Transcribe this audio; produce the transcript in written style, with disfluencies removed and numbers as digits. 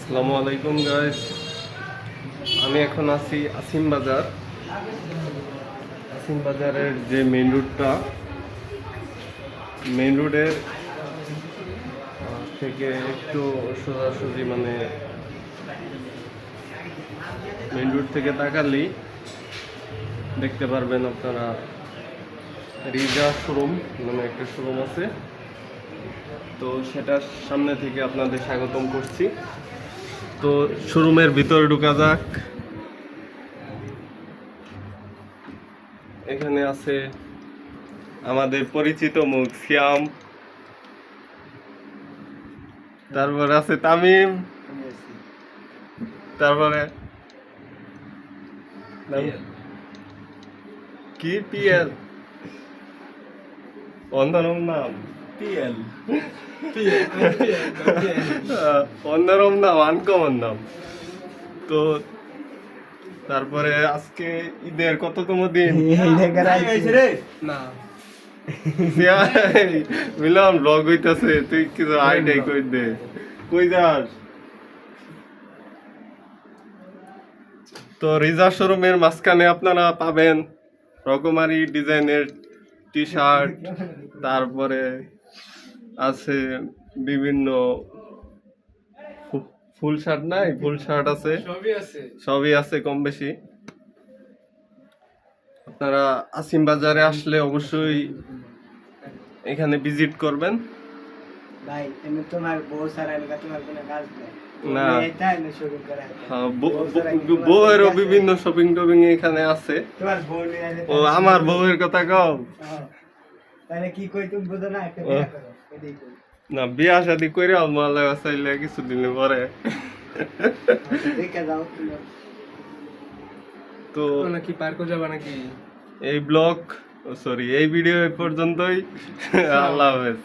আসসালামু আলাইকুম গাইস, আমি এখন আছি আসিম বাজারের যে মেইন রোডটা, মেইন রোডের থেকে একটু সোজাসুজি মানে মেইন রোড থেকে তাকালেই দেখতে পারবেন আপনারা রিজা শোরুম মানে একটা শোরুম আছে। তো সেটার সামনে থেকে আপনাদের স্বাগতম করছি। তো শোরুমের ভিতরে ঢোকা যাক। এখানে আছে আমাদের পরিচিত মুখ সিয়াম, তারপরে আছে তামিম, তারপরে কি পিএল অন্যরম নাম অন্যরম নাম, আনকমন নাম। তো তারপরে আজকে ঈদের কততম দিন? মিলাম ব্লগ হইতাছে, তুই কিছু আইডিয়া কই দে, কই যাস? তো রিজা শোরুমের মাঝখানে আপনারা পাবেন রকমারি ডিজাইনের টি শার্ট, তারপরে আছে বিভিন্ন ফুল শার্ট, নাই ফুল শার্ট আছে, সবই আছে কম বেশি। আপনারা আসিম বাজারে আসলে অবশ্যই এখানে ভিজিট করবেন। না, বউয়েরও বিভিন্ন শপিং টপিং এখানে আছে। ও আমার বউয়ের কথা কও না, বিয়া শাদি করে মালা চাইলে কিছুদিন পরে। তো নাকি পার্ক যাবা নাকি? এই ব্লগ সরি এই ভিডিও এ পর্যন্তই। আল্লাহ হাফেজ।